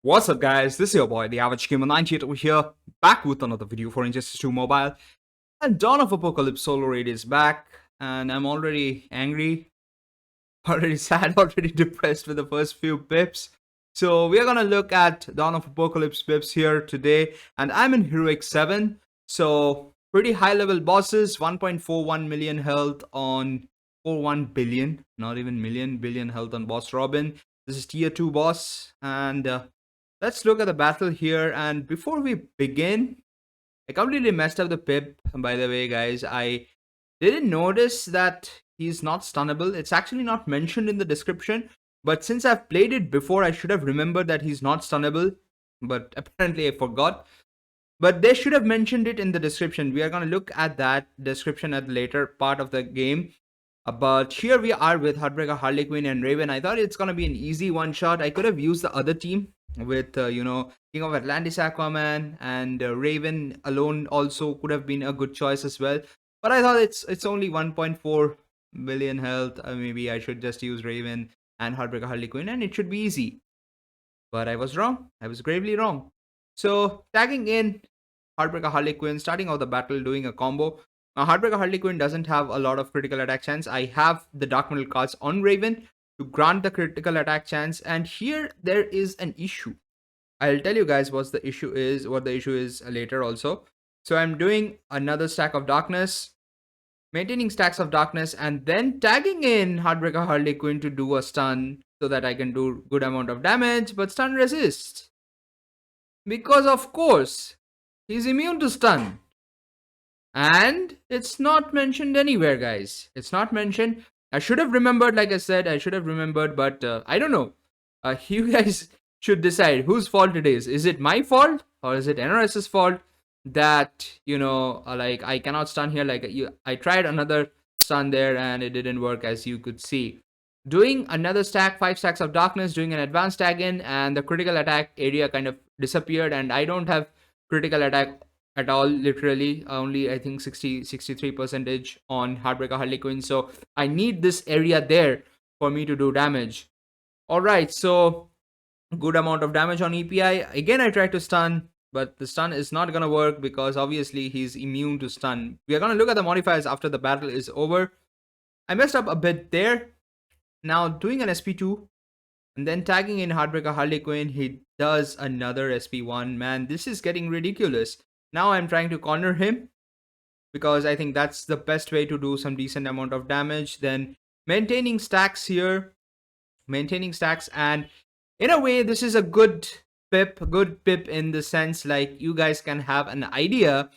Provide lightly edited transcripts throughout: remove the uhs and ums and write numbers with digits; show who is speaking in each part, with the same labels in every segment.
Speaker 1: What's up, guys? This is your boy, the average gamer 98 over here, back with another video for Injustice 2 Mobile. And Dawn of Apocalypse Solo Raid is back, and I'm already angry, already sad, already depressed with the first few pips. So we are gonna look at Dawn of Apocalypse pips here today, and I'm in Heroic 7. So pretty high level bosses, 1.41 million health on 41 billion, not even million, billion health on Boss Robin. This is tier 2 boss, and let's look at the battle here. And before we begin, I completely messed up the pip, by the way, guys. I didn't notice that he's not stunnable. It's actually not mentioned in the description, but since I've played it before, I should have remembered that he's not stunnable, but apparently I forgot. But they should have mentioned it in the description. We are going to look at that description at the later part of the game. But here we are with Heartbreaker, Harley Quinn, and Raven. I thought it's going to be an easy one shot. I could have used the other team with, King of Atlantis, Aquaman, and Raven alone also could have been a good choice as well. But I thought it's only 1.4 billion health. Maybe I should just use Raven and Heartbreaker, Harley Quinn, and it should be easy. But I was wrong. I was gravely wrong. So tagging in Heartbreaker, Harley Quinn, starting out the battle, doing a combo. Heartbreaker Harley Quinn doesn't have a lot of critical attack chance. I have the Dark Metal cards on Raven to grant the critical attack chance, and here there is an issue. I'll tell you guys what the issue is later also. So I'm doing another stack of darkness, maintaining stacks of darkness, and then tagging in Heartbreaker Harley Quinn to do a stun so that I can do good amount of damage, but stun resist. Because of course, he's immune to stun. And it's not mentioned anywhere, guys. It's not mentioned. I should have remembered, like I said, I should have remembered, but I don't know. You guys should decide whose fault it is. Is it my fault or is it NRS's fault that, like I cannot stun here? Like I tried another stun there and it didn't work, as you could see. Doing another stack, 5 stacks of darkness, doing an advanced tag in, and the critical attack area kind of disappeared, and I don't have critical attack at all, literally only I think 63 percentage on Heartbreaker Harley Quinn, so I need this area there for me to do damage. All right, so good amount of damage on EPI. Again, I tried to stun, but the stun is not gonna work because obviously he's immune to stun. We are gonna look at the modifiers after the battle is over. I messed up a bit there. Now doing an SP2 and then tagging in Heartbreaker Harley Quinn, he does another SP1. Man, this is getting ridiculous. Now I'm trying to corner him because I think that's the best way to do some decent amount of damage. Then maintaining stacks here, and in a way this is a good pip in the sense like you guys can have an idea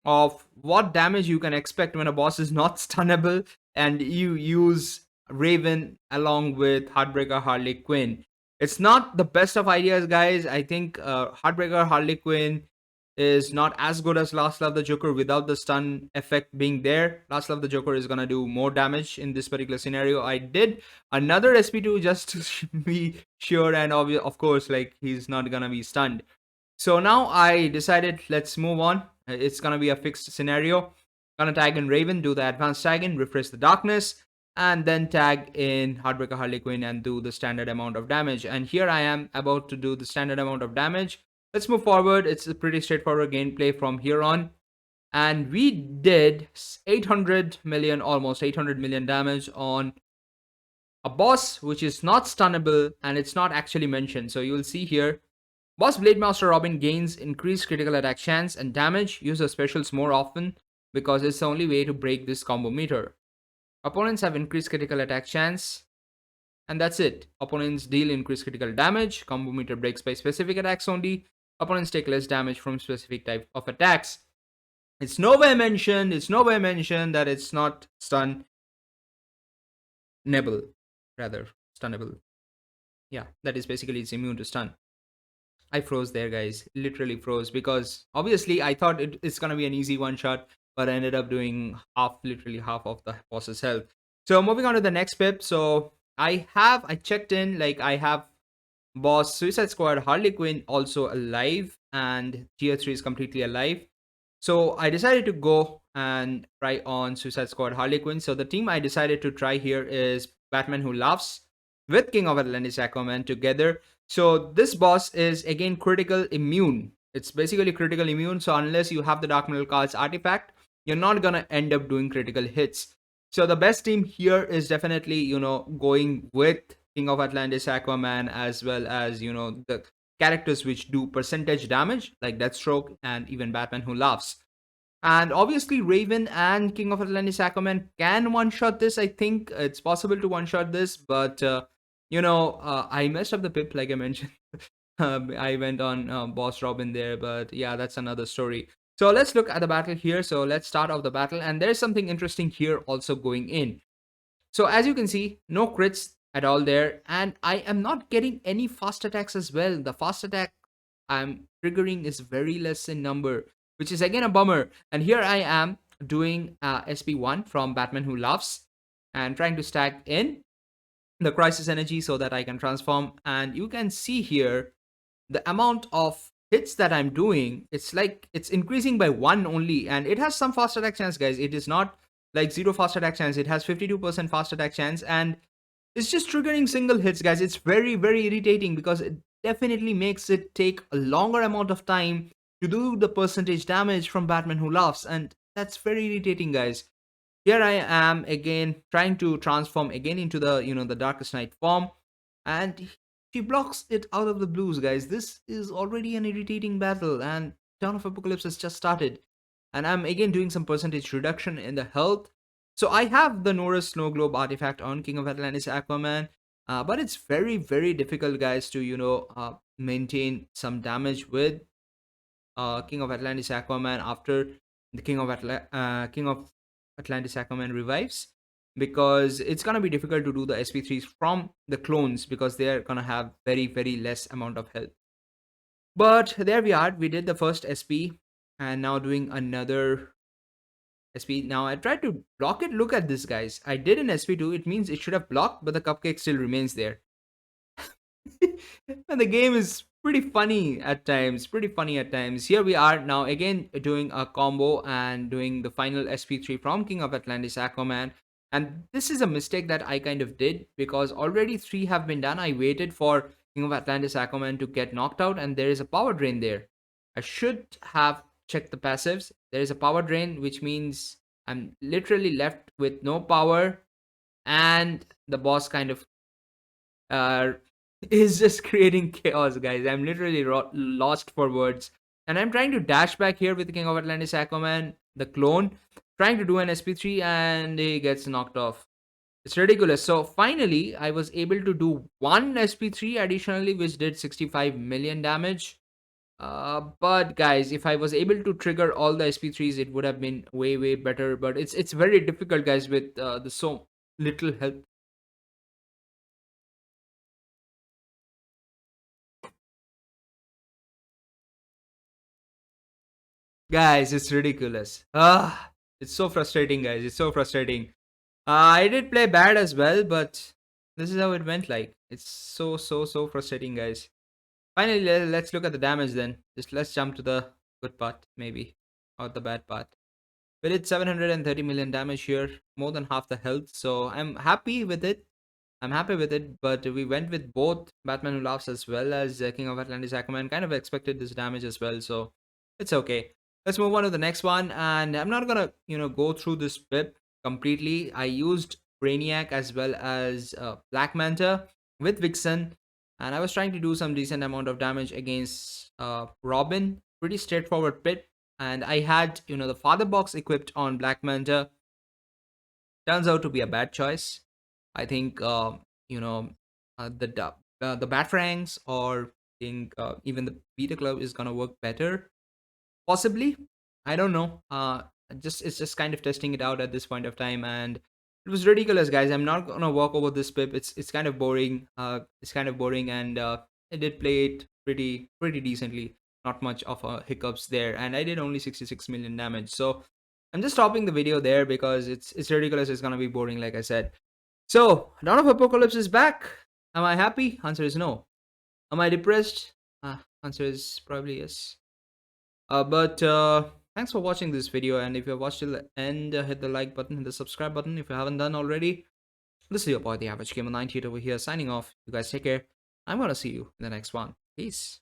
Speaker 1: of what damage you can expect when a boss is not stunnable and you use Raven along with Heartbreaker Harley Quinn. It's not the best of ideas, guys. I think Heartbreaker Harley Quinn is not as good as Last Love the Joker without the stun effect being there. Last Love the Joker is gonna do more damage in this particular scenario. I did another SP2 just to be sure, and of course, like he's not gonna be stunned. So now I decided let's move on. It's gonna be a fixed scenario. Gonna tag in Raven, do the advanced tag in, refresh the darkness, and then tag in Heartbreaker Harley Quinn and do the standard amount of damage. And here I am about to do the standard amount of damage. Let's move forward. It's a pretty straightforward gameplay from here on. And we did 800 million, almost 800 million damage on a boss which is not stunnable and it's not actually mentioned. So you will see here, Boss Blade Master Robin gains increased critical attack chance and damage. Use the specials more often because it's the only way to break this combo meter. Opponents have increased critical attack chance, and that's it. Opponents deal increased critical damage. Combo meter breaks by specific attacks only. Opponents take less damage from specific type of attacks. It's nowhere mentioned that it's not stunnable. Rather, stunnable. Yeah, that is basically it's immune to stun. I froze there, guys. Literally froze because obviously I thought it's gonna be an easy one shot, but I ended up doing literally half of the boss's health. So moving on to the next pip. So I checked in, like I have boss Suicide Squad Harley Quinn also alive, and tier 3 is completely alive. So I decided to go and try on Suicide Squad Harley Quinn. So the team I decided to try here is Batman Who Laughs with King of Atlantis Aquaman together. So this boss is again critical immune. It's basically critical immune. So unless you have the Dark Middle Cards artifact, you're not gonna end up doing critical hits. So the best team here is definitely, going with King of Atlantis Aquaman, as well as, the characters which do percentage damage like Deathstroke and even Batman Who Laughs. And obviously, Raven and King of Atlantis Aquaman can one shot this. I think it's possible to one shot this, but I messed up the pip, like I mentioned. I went on Boss Robin there, but yeah, that's another story. So let's look at the battle here. So let's start off the battle, and there's something interesting here also going in. So as you can see, no crits at all there, and I am not getting any fast attacks as well. The fast attack I'm triggering is very less in number, which is again a bummer. And here I am doing SP1 from Batman Who Laughs and trying to stack in the crisis energy so that I can transform. And you can see here the amount of hits that I'm doing. It's like it's increasing by one only, and it has some fast attack chance, guys. It is not like zero fast attack chance. It has 52% fast attack chance, and it's just triggering single hits, guys. It's very, very irritating because it definitely makes it take a longer amount of time to do the percentage damage from Batman Who Laughs, and that's very irritating, guys. Here I am again trying to transform again into the Darkest Night form, and she blocks it out of the blues, guys. This is already an irritating battle, and Dawn of Apocalypse has just started, and I'm again doing some percentage reduction in the health. So I have the Norris Snow Globe artifact on King of Atlantis Aquaman, but it's very, very difficult, guys, to maintain some damage with King of Atlantis Aquaman after the King of Atlantis Aquaman revives, because it's gonna be difficult to do the SP3s from the clones because they are gonna have very, very less amount of health. But there we are. We did the first SP, and now doing another SP. Now I tried to block it. Look at this, guys. I did an SP2. It means it should have blocked, but the cupcake still remains there. And the game is pretty funny at times. Pretty funny at times. Here we are now again doing a combo and doing the final SP3 from King of Atlantis Aquaman. And this is a mistake that I kind of did because already three have been done. I waited for King of Atlantis Aquaman to get knocked out, and there is a power drain there. I should have checked the passives. There is a power drain, which means I'm literally left with no power, and the boss kind of uh, is just creating chaos, guys. I'm literally lost for words. And I'm trying to dash back here with the King of Atlantis Aquaman, the clone, trying to do an SP3, and he gets knocked off. It's ridiculous. So finally, I was able to do one SP3 additionally, which did 65 million damage. But guys, if I was able to trigger all the SP3s, it would have been way, way better. But it's very difficult, guys, with the so little health. Guys, it's ridiculous. It's so frustrating, guys. It's so frustrating. I did play bad as well, but this is how it went. Like, it's so, so, so frustrating, guys. Finally, let's look at the damage then. Just let's jump to the good part, maybe, or the bad part. We did 730 million damage here, more than half the health. So I'm happy with it. I'm happy with it, but we went with both Batman Who Laughs as well as King of Atlantis Aquaman. Kind of expected this damage as well, so it's okay. Let's move on to the next one, and I'm not gonna, go through this pip completely. I used Brainiac as well as Black Manta with Vixen, and I was trying to do some decent amount of damage against Robin. Pretty straightforward pip, and I had, the Father Box equipped on Black Manta. Turns out to be a bad choice. I think the Batarangs or think even the Beta Club is gonna work better. Possibly, I don't know. Just it's just kind of testing it out at this point of time, and it was ridiculous, guys. I'm not gonna walk over this pip. It's kind of boring. It's kind of boring, and I did play it pretty decently. Not much of hiccups there, and I did only 66 million damage. So I'm just stopping the video there because it's ridiculous. It's gonna be boring, like I said. So, Dawn of Apocalypse is back. Am I happy? Answer is no. Am I depressed? Answer is probably yes. But thanks for watching this video, and if you have watched till the end, hit the like button, hit the subscribe button if you haven't done already. This is your boy, the Average Gamer 98 over here, signing off. You guys take care. I'm gonna see you in the next one. Peace.